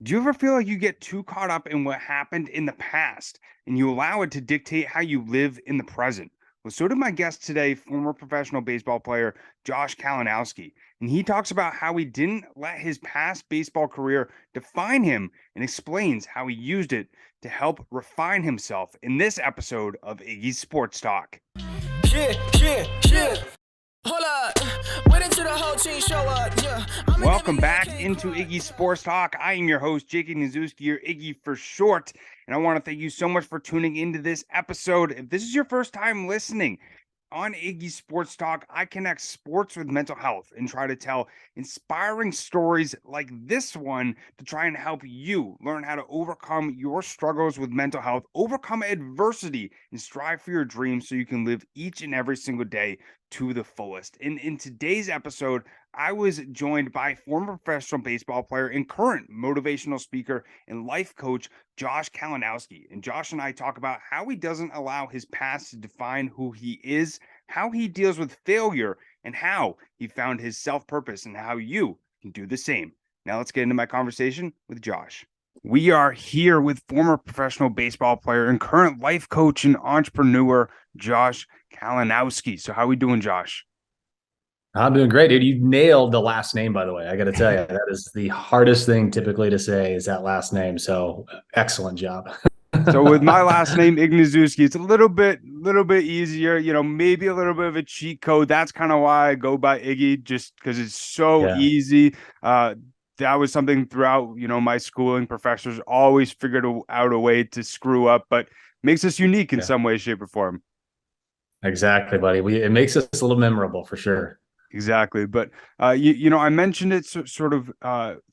Do you ever feel like you get too caught up in what happened in the past and you allow it to dictate how you live in the present? Well, so did my guest today, former professional baseball player Josh Kalinowski. And he talks about how he didn't let his past baseball career define him and explains how he used it to help refine himself in this episode of Iggy's Sports Talk. Yeah, yeah, yeah. Hold up. Wait until the whole team show up. Yeah. Welcome back into Iggy Sports Talk. I am your host, Jake Kalinowski, or Iggy for short. And I want to thank you so much for tuning into this episode. If this is your first time listening, on Iggy Sports Talk, I connect sports with mental health and try to tell inspiring stories like this one to try and help you learn how to overcome your struggles with mental health, overcome adversity, and strive for your dreams so you can live each and every single day to the fullest. And in today's episode, I was joined by former professional baseball player and current motivational speaker and life coach, Josh Kalinowski. And Josh and I talk about how he doesn't allow his past to define who he is, how he deals with failure, and how he found his self-purpose and how you can do the same. Now let's get into my conversation with Josh. We are here with former professional baseball player and current life coach and entrepreneur, Josh Kalinowski. So how are we doing, Josh? I'm doing great, dude. You nailed the last name, by the way. I got to tell you, that is the hardest thing typically to say is that last name. So excellent job. So with my last name, Ignazuski, it's a little bit easier, maybe a little bit of a cheat code. That's kind of why I go by Iggy, just because it's so easy. That was something throughout, my schooling. Professors always figured out a way to screw up, but makes us unique in some way, shape, or form. Exactly, buddy. It makes us a little memorable for sure. Exactly. But, I mentioned it sort of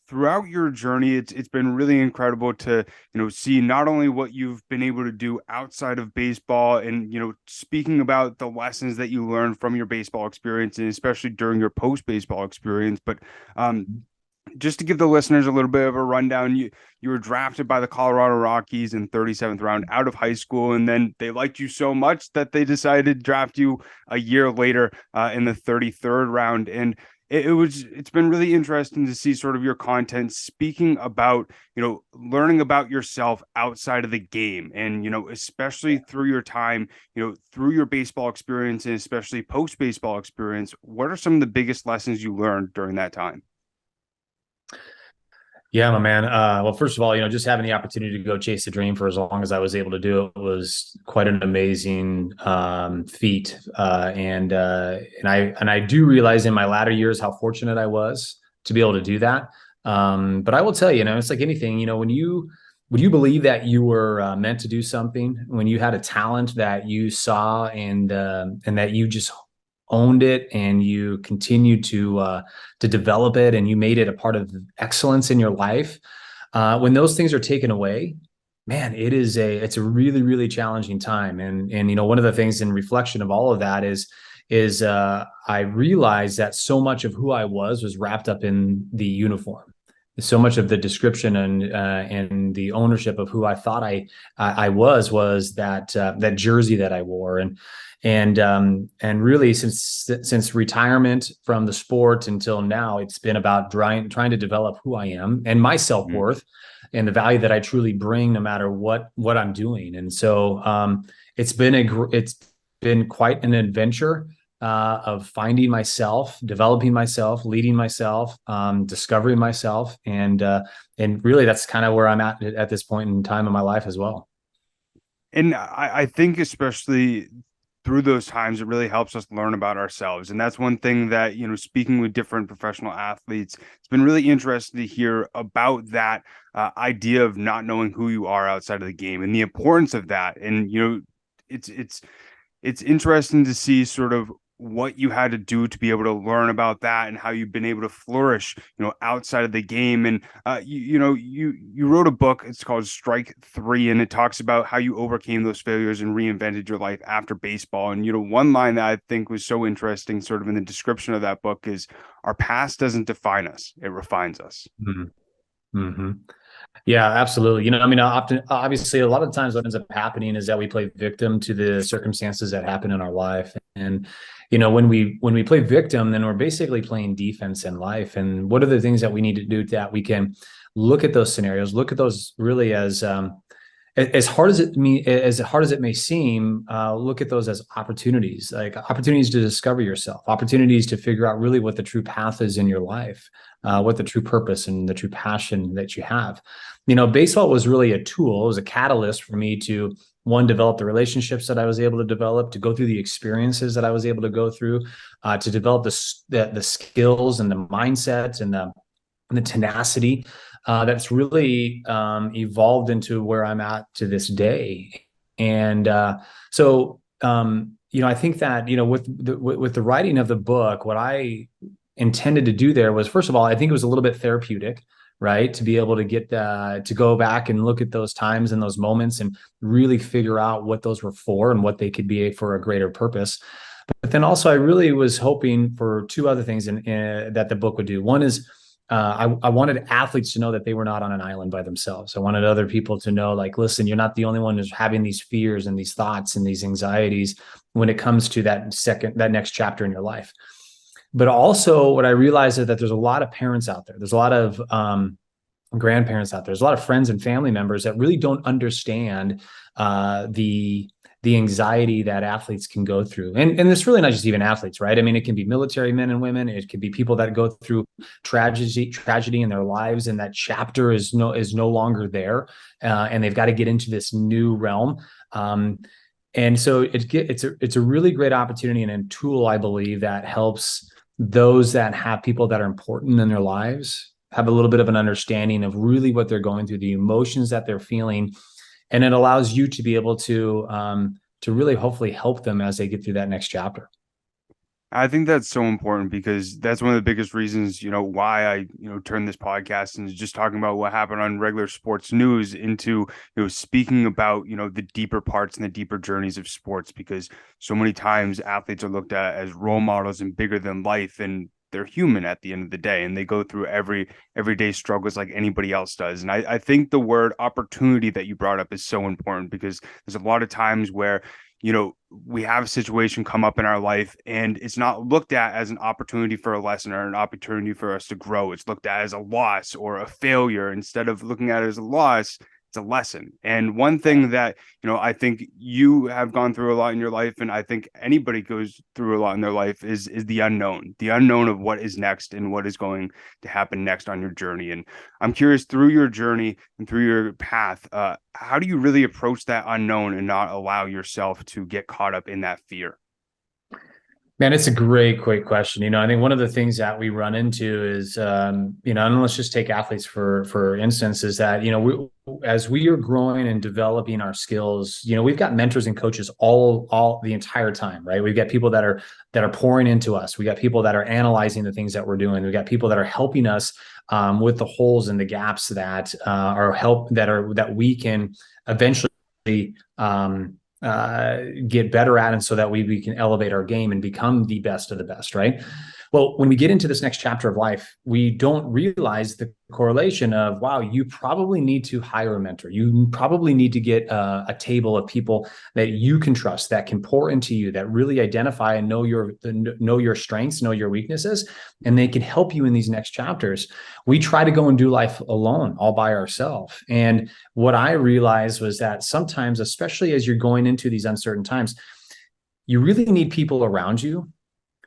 throughout your journey. It's been really incredible to, see not only what you've been able to do outside of baseball and, speaking about the lessons that you learned from your baseball experience and especially during your post-baseball experience. But just to give the listeners a little bit of a rundown, you were drafted by the Colorado Rockies in 37th round out of high school, and then they liked you so much that they decided to draft you a year later in the 33rd round. And it's been really interesting to see sort of your content speaking about, learning about yourself outside of the game and, especially through your time, through your baseball experience and especially post-baseball experience. What are some of the biggest lessons you learned during that time? Yeah, my man. Well, first of all, just having the opportunity to go chase the dream for as long as I was able to do it was quite an amazing feat. And I do realize in my latter years how fortunate I was to be able to do that. But I will tell you, it's like anything. When you believe that you were meant to do something, when you had a talent that you saw and that you just owned it and you continued to develop it and you made it a part of excellence in your life, when those things are taken away, man, it's a really, really challenging time. And one of the things in reflection of all of that is I realized that so much of who I was wrapped up in the uniform. So much of the description and the ownership of who I thought I was that jersey that I wore. And really since retirement from the sport until now, it's been about trying to develop who I am and my self-worth and the value that I truly bring no matter what I'm doing. And so it's been quite an adventure of finding myself, developing myself, leading myself, discovering myself. And really that's kind of where I'm at this point in time in my life as well. And I think especially through those times, it really helps us learn about ourselves. And that's one thing that, speaking with different professional athletes, it's been really interesting to hear about that idea of not knowing who you are outside of the game and the importance of that. And, it's interesting to see sort of what you had to do to be able to learn about that and how you've been able to flourish, outside of the game. And, you wrote a book, it's called Strike Three, and it talks about how you overcame those failures and reinvented your life after baseball. And, one line that I think was so interesting sort of in the description of that book is our past doesn't define us, it refines us. Mm-hmm. Mm-hmm. Yeah, absolutely. Obviously, a lot of times what ends up happening is that we play victim to the circumstances that happen in our life. And, when we play victim, then we're basically playing defense in life. And what are the things that we need to do that we can look at those scenarios, look at those really as hard as it may seem, look at those as opportunities, like opportunities to discover yourself, opportunities to figure out really what the true path is in your life, what the true purpose and the true passion that you have. Baseball was really a tool. It was a catalyst for me to, one, develop the relationships that I was able to develop, to go through the experiences that I was able to go through, to develop the skills and the mindset and the tenacity that's really evolved into where I'm at to this day. And I think that, with the writing of the book, what I intended to do there was, first of all, I think it was a little bit therapeutic, right? To be able to get to go back and look at those times and those moments and really figure out what those were for and what they could be for a greater purpose. But then also, I really was hoping for two other things that the book would do. One is, I wanted athletes to know that they were not on an island by themselves. I wanted other people to know, like, listen, you're not the only one who's having these fears and these thoughts and these anxieties when it comes to that next chapter in your life. But also, what I realized is that there's a lot of parents out there. There's a lot of grandparents out there. There's a lot of friends and family members that really don't understand the anxiety that athletes can go through. And it's really not just even athletes, right? I mean, it can be military men and women. It could be people that go through tragedy in their lives, and that chapter is no longer there. And they've got to get into this new realm. And so it's a really great opportunity and a tool, I believe, that helps those that have people that are important in their lives have a little bit of an understanding of really what they're going through, the emotions that they're feeling. And it allows you to be able to really hopefully help them as they get through that next chapter. I think that's so important, because that's one of the biggest reasons, why I, turned this podcast and just talking about what happened on regular sports news into, speaking about, the deeper parts and the deeper journeys of sports, because so many times athletes are looked at as role models and bigger than life, and they're human at the end of the day, and they go through everyday struggles like anybody else does. And I think the word opportunity that you brought up is so important, because there's a lot of times where, we have a situation come up in our life and it's not looked at as an opportunity for a lesson or an opportunity for us to grow. It's looked at as a loss or a failure. Instead of looking at it as a loss, it's a lesson. And one thing that, I think you have gone through a lot in your life, and I think anybody goes through a lot in their life, is the unknown of what is next and what is going to happen next on your journey. And I'm curious, through your journey and through your path, how do you really approach that unknown and not allow yourself to get caught up in that fear? Man, it's a great question. I think one of the things that we run into is, and let's just take athletes for instance, is that, as we are growing and developing our skills, we've got mentors and coaches all the entire time, right? We've got people that are pouring into us. We got people that are analyzing the things that we're doing. We got people that are helping us with the holes and the gaps that that we can eventually get better at, and so that we can elevate our game and become the best of the best, right? Well, when we get into this next chapter of life, we don't realize the correlation of, wow, you probably need to hire a mentor. You probably need to get a table of people that you can trust, that can pour into you, that really identify and know your strengths, know your weaknesses, and they can help you in these next chapters. We try to go and do life alone, all by ourselves. And what I realized was that sometimes, especially as you're going into these uncertain times, you really need people around you,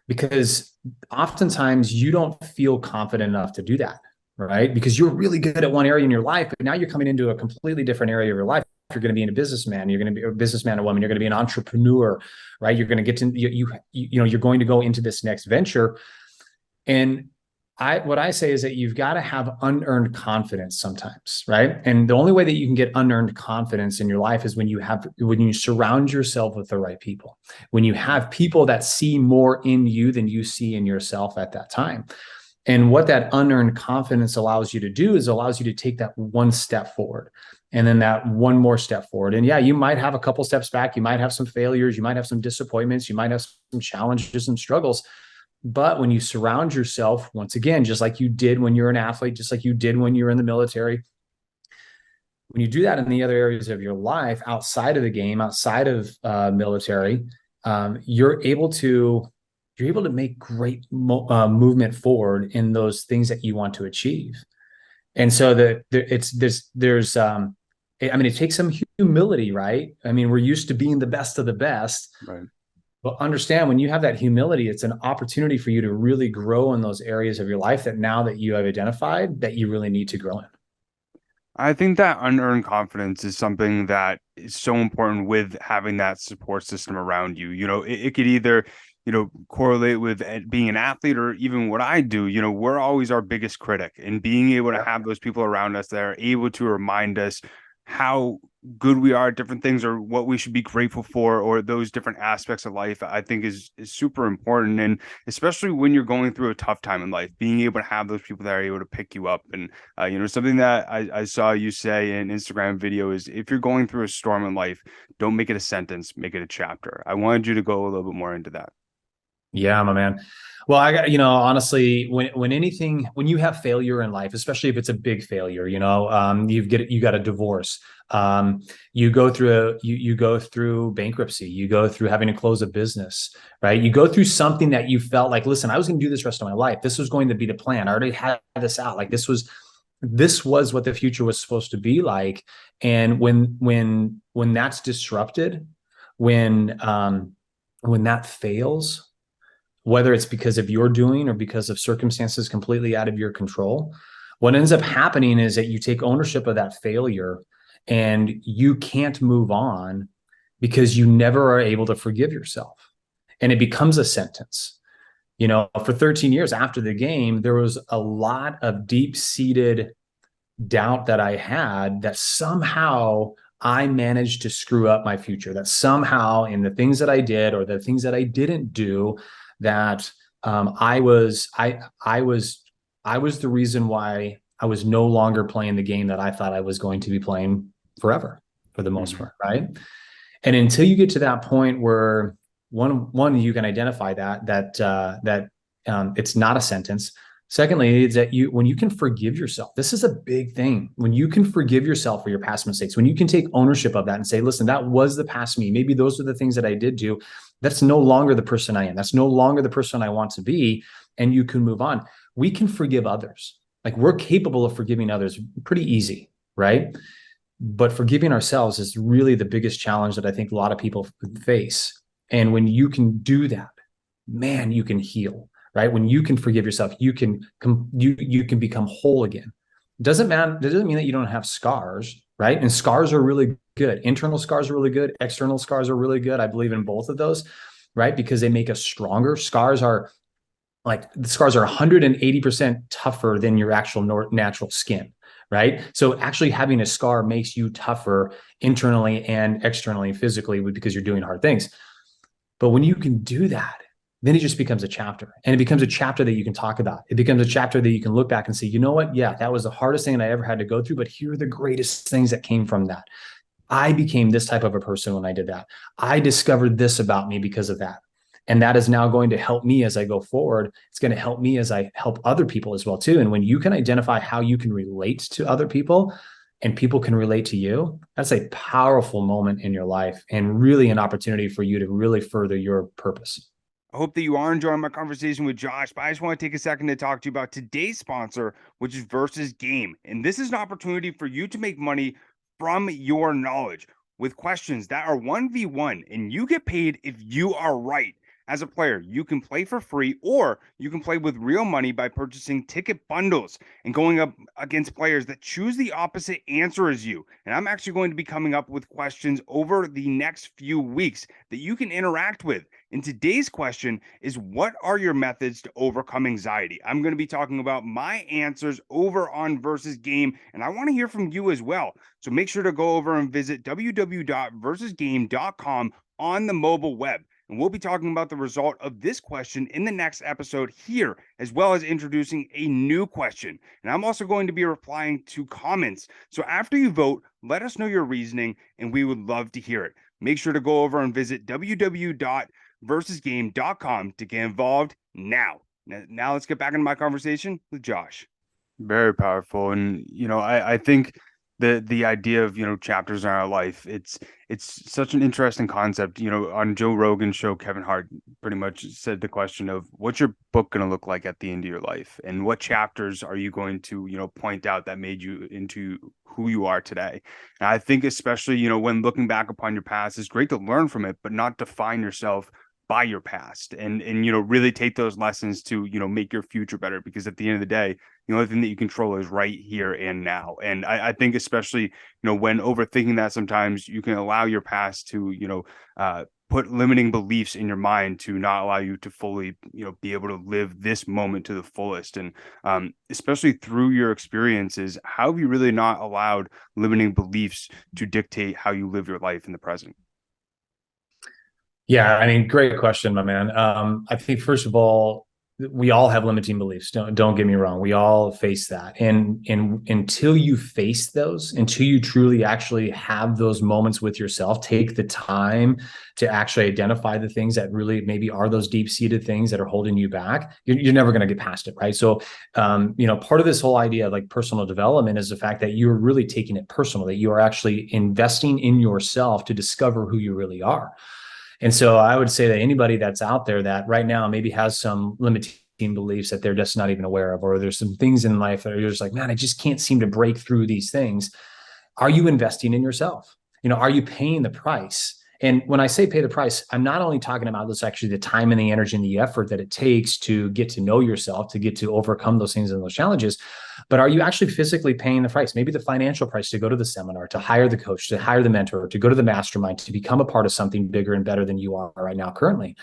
because oftentimes you don't feel confident enough to do that, right? Because you're really good at one area in your life, but now you're coming into a completely different area of your life. You're going to be a businessman. You're going to be a businessman or woman. You're going to be an entrepreneur, right? You're going to get to, you're going to go into this next venture. And what I say is that you've got to have unearned confidence sometimes, right? And the only way that you can get unearned confidence in your life is when you surround yourself with the right people, when you have people that see more in you than you see in yourself at that time. And what that unearned confidence allows you to do is allows you to take that one step forward, and then that one more step forward. And yeah, you might have a couple steps back. You might have some failures. You might have some disappointments. You might have some challenges and struggles. But when you surround yourself, once again, just like you did when you're an athlete, just like you did when you're in the military, when you do that in the other areas of your life, outside of the game, outside of military, you're able to make great movement forward in those things that you want to achieve. And so I mean, it takes some humility, right? I mean, we're used to being the best of the best, Right. but understand when you have that humility, it's an opportunity for you to really grow in those areas of your life that now that you have identified that you really need to grow in. I think that unearned confidence is something that is so important with having that support system around you. It could either, correlate with being an athlete or even what I do. We're always our biggest critic, and being able to have those people around us that are able to remind us how good we are at different things or what we should be grateful for or those different aspects of life, I think is super important. And especially when you're going through a tough time in life, being able to have those people that are able to pick you up. And something that I saw you say in Instagram video is, if you're going through a storm in life, don't make it a sentence, make it a chapter. I wanted you to go a little bit more into that. Yeah, my man. Well, I got, honestly, when you have failure in life, especially if it's a big failure, you got a divorce, you go through bankruptcy, you go through having to close a business, right? You go through something that you felt like, listen, I was going to do this rest of my life. This was going to be the plan. I already had this out. Like this was what the future was supposed to be like. And when that's disrupted, when that fails, whether it's because of your doing or because of circumstances completely out of your control, what ends up happening is that you take ownership of that failure and you can't move on because you never are able to forgive yourself. And it becomes a sentence. For 13 years after the game, there was a lot of deep-seated doubt that I had that somehow I managed to screw up my future, that somehow in the things that I did or the things that I didn't do, that I was the reason why I was no longer playing the game that I thought I was going to be playing forever, for the most part, right? And until you get to that point where one you can identify that it's not a sentence. Secondly, is that when you can forgive yourself, this is a big thing. When you can forgive yourself for your past mistakes, when you can take ownership of that and say, listen, that was the past me. Maybe those are the things that I did do. That's no longer the person I am. That's no longer the person I want to be. And you can move on. We can forgive others. Like, we're capable of forgiving others pretty easy, right? But forgiving ourselves is really the biggest challenge that I think a lot of people face. And when you can do that, man, you can heal. Right? When you can forgive yourself, you can become whole again. It doesn't mean that you don't have scars, right? And scars are really good. Internal scars are really good. External scars are really good. I believe in both of those, right? Because they make us stronger. Scars are 180% tougher than your actual natural skin, right? So actually having a scar makes you tougher internally and externally, physically, because you're doing hard things. But when you can do that, then it just becomes a chapter, and it becomes a chapter that you can talk about. It becomes a chapter that you can look back and say, you know what? Yeah, that was the hardest thing I ever had to go through, but here are the greatest things that came from that. I became this type of a person when I did that. I discovered this about me because of that. And that is now going to help me as I go forward. It's going to help me as I help other people as well, too. And when you can identify how you can relate to other people and people can relate to you, that's a powerful moment in your life and really an opportunity for you to really further your purpose. I hope that you are enjoying my conversation with Josh, but I just want to take a second to talk to you about today's sponsor, which is Versus Game. And this is an opportunity for you to make money from your knowledge with questions that are 1v1, and you get paid if you are right. As a player, you can play for free, or you can play with real money by purchasing ticket bundles and going up against players that choose the opposite answer as you. And I'm actually going to be coming up with questions over the next few weeks that you can interact with. And today's question is, what are your methods to overcome anxiety? I'm going to be talking about my answers over on Versus Game, and I want to hear from you as well. So make sure to go over and visit www.versusgame.com on the mobile web. And we'll be talking about the result of this question in the next episode here, as well as introducing a new question. And I'm also going to be replying to comments. So after you vote, let us know your reasoning, and we would love to hear it. Make sure to go over and visit www.versusgame.com to get involved now. Now let's get back into my conversation with Josh. Very powerful. And, I think the idea of, chapters in our life. It's such an interesting concept. On Joe Rogan's show, Kevin Hart pretty much said the question of, what's your book going to look like at the end of your life, and what chapters are you going to, point out that made you into who you are today. And I think especially, when looking back upon your past, it's great to learn from it, but not define yourself by your past, and really take those lessons to make your future better, because at the end of the day, the only thing that you control is right here and now. And I think especially when overthinking that, sometimes you can allow your past to put limiting beliefs in your mind to not allow you to fully be able to live this moment to the fullest. And especially through your experiences, how have you really not allowed limiting beliefs to dictate how you live your life in the present? Yeah, I mean, great question, my man. I think first of all, we all have limiting beliefs. Don't get me wrong. We all face that. And until you face those, until you truly actually have those moments with yourself, take the time to actually identify the things that really maybe are those deep-seated things that are holding you back, you're never going to get past it, right? So, part of this whole idea of like personal development is the fact that you're really taking it personal, that you are actually investing in yourself to discover who you really are. And so I would say that anybody that's out there that right now maybe has some limiting beliefs that they're just not even aware of, or there's some things in life that you're just like, man, I just can't seem to break through these things. Are you investing in yourself? Are you paying the price? And when I say pay the price, I'm not only talking about this, actually the time and the energy and the effort that it takes to get to know yourself, to get to overcome those things and those challenges, but are you actually physically paying the price? Maybe the financial price to go to the seminar, to hire the coach, to hire the mentor, to go to the mastermind, to become a part of something bigger and better than you are right now currently,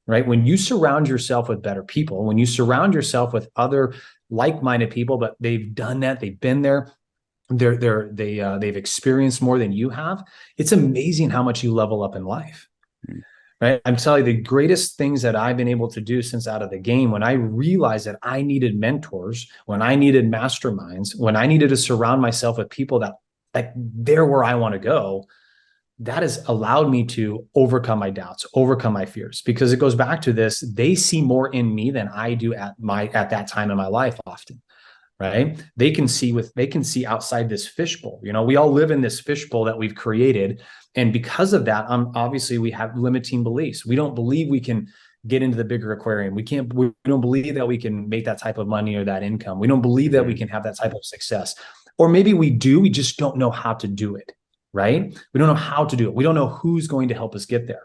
right? When you surround yourself with better people, when you surround yourself with other like-minded people, but they've done that, they've been there, they've experienced more than you have, it's amazing how much you level up in life. Right? I'm telling you, the greatest things that I've been able to do since out of the game, when I realized that I needed mentors, when I needed masterminds, when I needed to surround myself with people that like they're where I want to go, that has allowed me to overcome my doubts, overcome my fears, because it goes back to this. They see more in me than I do at that time in my life often. Right? They can see outside this fishbowl. We all live in this fishbowl that we've created. And because of that, obviously we have limiting beliefs. We don't believe we can get into the bigger aquarium. We don't believe that we can make that type of money or that income. We don't believe that we can have that type of success. Or maybe we do, we just don't know how to do it, right? We don't know how to do it. We don't know who's going to help us get there.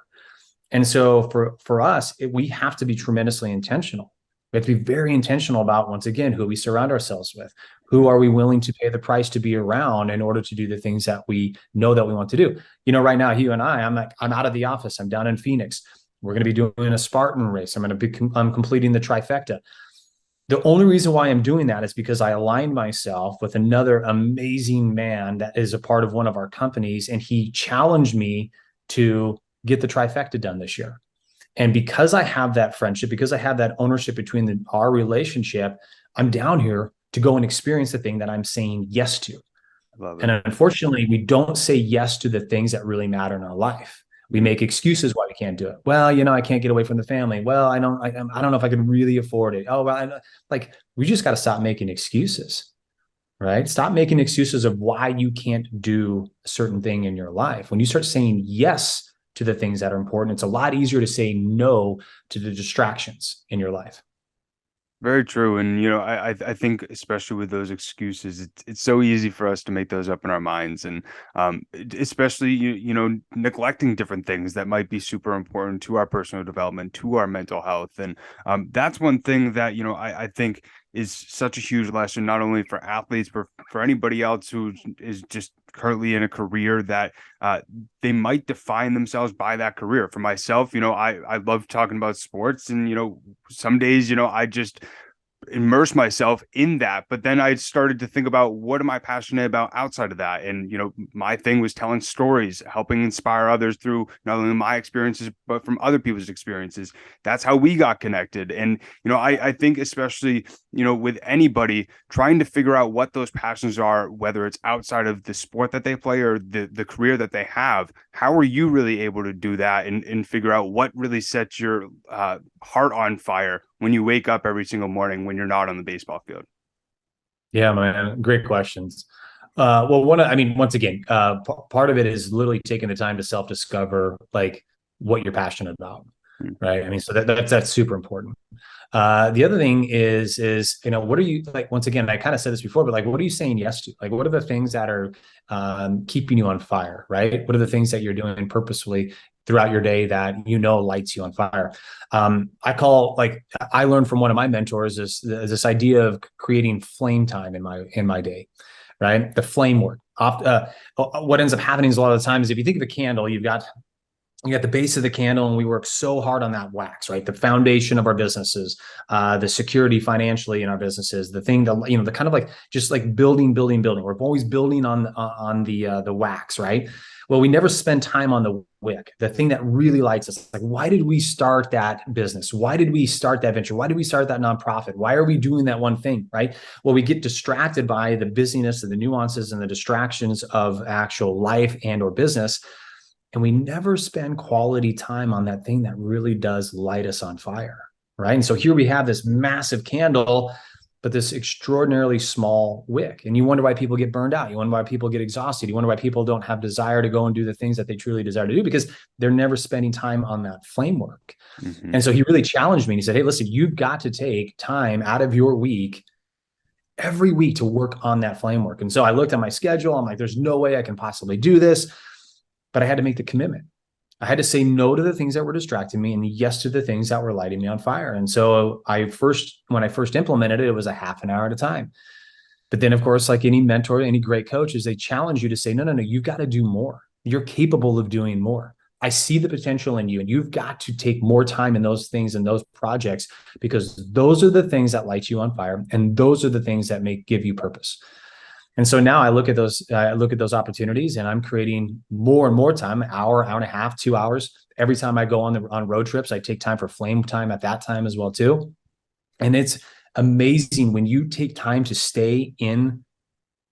And so for us, we have to be tremendously intentional. We have to be very intentional about, once again, who we surround ourselves with. Who are we willing to pay the price to be around in order to do the things that we know that we want to do? Right now, you and I'm out of the office. I'm down in Phoenix. We're going to be doing a Spartan race. I'm completing the trifecta. The only reason why I'm doing that is because I aligned myself with another amazing man that is a part of one of our companies, and he challenged me to get the trifecta done this year. And because I have that friendship, because I have that ownership between our relationship, I'm down here to go and experience the thing that I'm saying yes to. And unfortunately, we don't say yes to the things that really matter in our life. We make excuses why we can't do it. Well, I can't get away from the family. Well, I don't know if I can really afford it. Oh, well, we just got to stop making excuses, right? Stop making excuses of why you can't do a certain thing in your life. When you start saying yes to the things that are important, it's a lot easier to say no to the distractions in your life. Very true. And, I think especially with those excuses, it's so easy for us to make those up in our minds. And especially, neglecting different things that might be super important to our personal development, to our mental health. And that's one thing that, I think is such a huge lesson, not only for athletes, but for anybody else who is just currently in a career that they might define themselves by that career. For myself, I love talking about sports, and, some days, I just immerse myself in that. But then I started to think about, what am I passionate about outside of that? And, my thing was telling stories, helping inspire others through not only my experiences, but from other people's experiences. That's how we got connected. And, I think especially, with anybody trying to figure out what those passions are, whether it's outside of the sport that they play or the career that they have, how are you really able to do that and figure out what really sets your heart on fire when you wake up every single morning when you're not on the baseball field? Yeah, man, great questions. Once again, part of it is literally taking the time to self-discover like what you're passionate about, Mm. right? I mean, so that's super important. The other thing is, what are you like? Once again, I kind of said this before, but like, what are you saying yes to? Like, what are the things that are keeping you on fire, right? What are the things that you're doing purposefully throughout your day that lights you on fire? I learned from one of my mentors this idea of creating flame time in my day, right? The flame work. What ends up happening is a lot of the time is if you think of a candle, you got the base of the candle, and we work so hard on that wax, right? The foundation of our businesses, the security financially in our businesses, the thing that the kind of like just like building. We're always building on the wax, right? Well, we never spend time on the wick, the thing that really lights us. Like, why did we start that business? Why did we start that venture? Why did we start that nonprofit? Why are we doing that one thing, right? Well, we get distracted by the busyness and the nuances and the distractions of actual life and or business. And we never spend quality time on that thing that really does light us on fire, right? And so here we have this massive candle, but this extraordinarily small wick. And you wonder why people get burned out. You wonder why people get exhausted. You wonder why people don't have desire to go and do the things that they truly desire to do, because they're never spending time on that flame work. Mm-hmm. And so he really challenged me. And he said, hey, listen, you've got to take time out of your week every week to work on that flame work. And so I looked at my schedule. I'm like, there's no way I can possibly do this. But I had to make the commitment. I had to say no to the things that were distracting me and yes to the things that were lighting me on fire. And so when I first implemented it, it was a half an hour at a time. But then, of course, like any mentor, any great coaches, they challenge you to say, no, you've got to do more. You're capable of doing more. I see the potential in you, and you've got to take more time in those things and those projects, because those are the things that light you on fire. And those are the things that give you purpose. And so now I look at those opportunities, and I'm creating more and more time, hour and a half, 2 hours. Every time I go on road trips, I take time for flame time at that time as well too. And it's amazing when you take time to stay in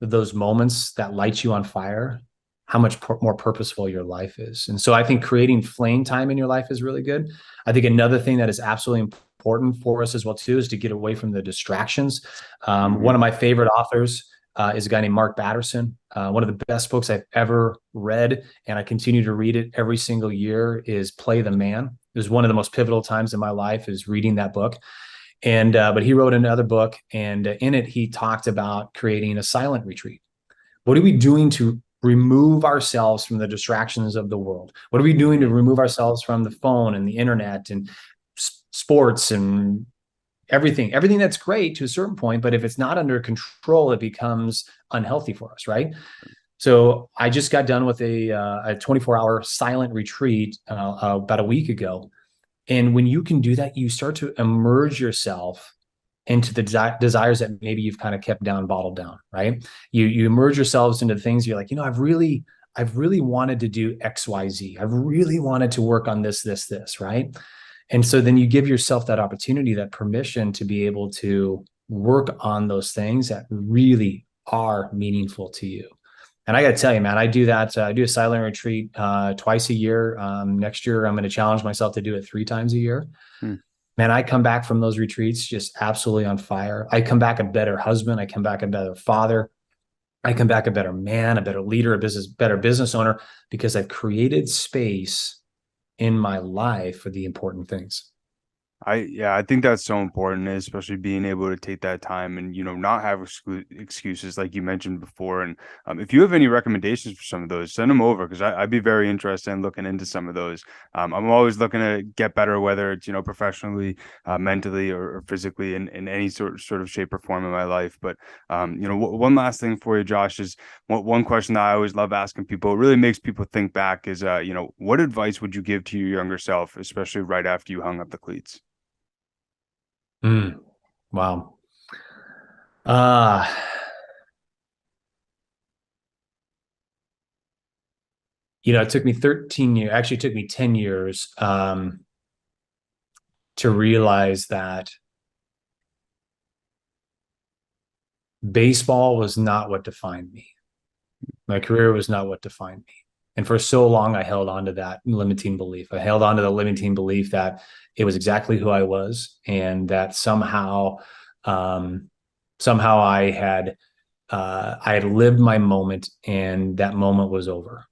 those moments that light you on fire, how much more purposeful your life is. And so I think creating flame time in your life is really good. I think another thing that is absolutely important for us as well too is to get away from the distractions. One of my favorite authors is a guy named Mark Batterson. One of the best books I've ever read, and I continue to read it every single year, is Play the Man. It was one of the most pivotal times in my life, is reading that book. And but he wrote another book, and in it he talked about creating a silent retreat. What are we doing to remove ourselves from the distractions of the world? What are we doing to remove ourselves from the phone and the internet and sports and everything that's great to a certain point, but if it's not under control, it becomes unhealthy for us, right? So I just got done with a 24-hour silent retreat about a week ago. And when you can do that, you start to immerse yourself into the desires that maybe you've kind of kept down, bottled down, right? You immerse yourselves into things you're like, I've really wanted to do X, Y, Z. I've really wanted to work on this, right? And so then you give yourself that opportunity, that permission to be able to work on those things that really are meaningful to you. And I got to tell you, man, I do that. I do a silent retreat twice a year. Next year, I'm going to challenge myself to do it 3 times a year. Man, I come back from those retreats just absolutely on fire. I come back a better husband. I come back a better father. I come back a better man, a better leader, better business owner, because I've created space in my life for the important things. I think that's so important, especially being able to take that time and, not have excuses like you mentioned before. And if you have any recommendations for some of those, send them over, because I'd be very interested in looking into some of those. I'm always looking to get better, whether it's, professionally, mentally, or physically in any sort of shape or form in my life. But, one last thing for you, Josh, is one question that I always love asking people. It really makes people think back is, what advice would you give to your younger self, especially right after you hung up the cleats? Wow. It took me 13 years, actually it took me 10 years to realize that baseball was not what defined me. My career was not what defined me. And for so long, I held on to that limiting belief. I held on to the limiting belief that it was exactly who I was, and that somehow I had I had lived my moment, and that moment was over.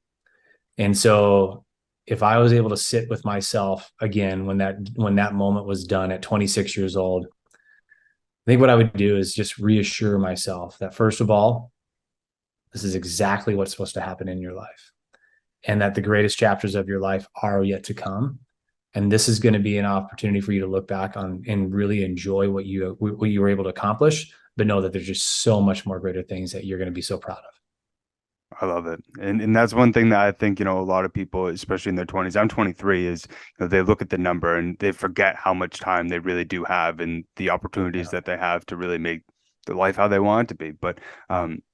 And so if I was able to sit with myself again when that moment was done at 26 years old, I think what I would do is just reassure myself that, first of all, this is exactly what's supposed to happen in your life, and that the greatest chapters of your life are yet to come. And this is going to be an opportunity for you to look back on and really enjoy what you were able to accomplish, but know that there's just so much more greater things that you're going to be so proud of. I love it. And that's one thing that I think, a lot of people, especially in their 20s, I'm 23, is, they look at the number and they forget how much time they really do have and the opportunities that they have to really make the life how they want it to be. But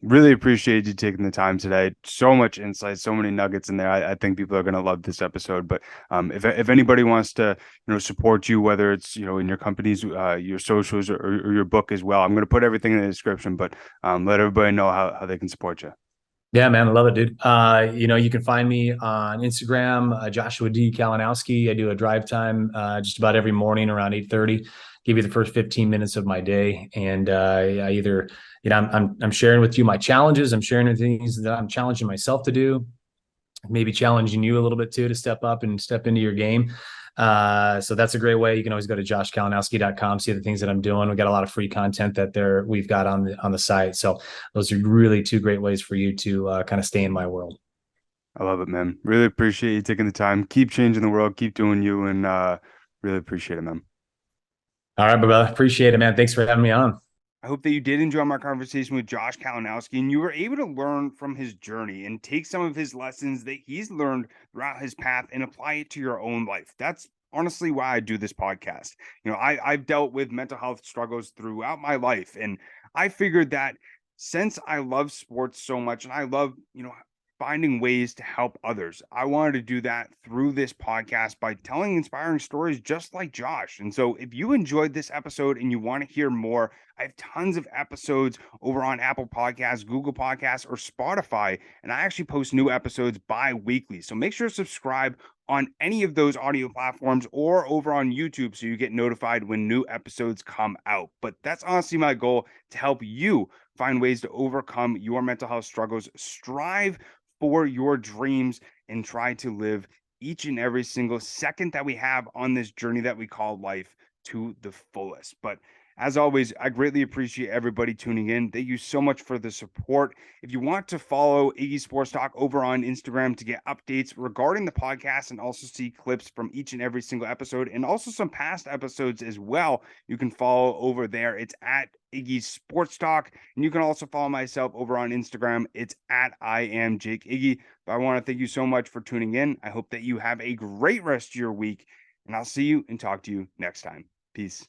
really appreciate you taking the time today. So much insight, so many nuggets in there. I think people are going to love this episode. But if anybody wants to, support you, whether it's, in your companies, your socials or your book as well, I'm going to put everything in the description, but let everybody know how they can support you. Yeah, man, I love it, dude. You can find me on Instagram, Joshua D. Kalinowski. I do a drive time just about every morning around 8:30. Give you the first 15 minutes of my day, and I either, I'm sharing with you my challenges. I'm sharing the things that I'm challenging myself to do, maybe challenging you a little bit too to step up and step into your game. So that's a great way. You can always go to joshkalinowski.com, see the things that I'm doing. We got a lot of free content that we've got on the site. So those are really two great ways for you to kind of stay in my world. I love it, man. Really appreciate you taking the time. Keep changing the world. Keep doing you, and really appreciate it, man. All right, brother. Appreciate it, man. Thanks for having me on. I hope that you did enjoy my conversation with Josh Kalinowski and you were able to learn from his journey and take some of his lessons that he's learned throughout his path and apply it to your own life. That's honestly why I do this podcast. I've dealt with mental health struggles throughout my life, and I figured that since I love sports so much and I love, finding ways to help others, I wanted to do that through this podcast by telling inspiring stories just like Josh. And so if you enjoyed this episode and you want to hear more, I have tons of episodes over on Apple Podcasts, Google Podcasts, or Spotify, and I actually post new episodes bi-weekly. So make sure to subscribe on any of those audio platforms or over on YouTube so you get notified when new episodes come out. But that's honestly my goal, to help you find ways to overcome your mental health struggles, strive for your dreams, and try to live each and every single second that we have on this journey that we call life to the fullest. But as always, I greatly appreciate everybody tuning in. Thank you so much for the support. If you want to follow Iggy Sports Talk over on Instagram to get updates regarding the podcast and also see clips from each and every single episode and also some past episodes as well, you can follow over there. It's at Iggy Sports Talk. And you can also follow myself over on Instagram. It's at I am Jake Iggy. But I want to thank you so much for tuning in. I hope that you have a great rest of your week, and I'll see you and talk to you next time. Peace.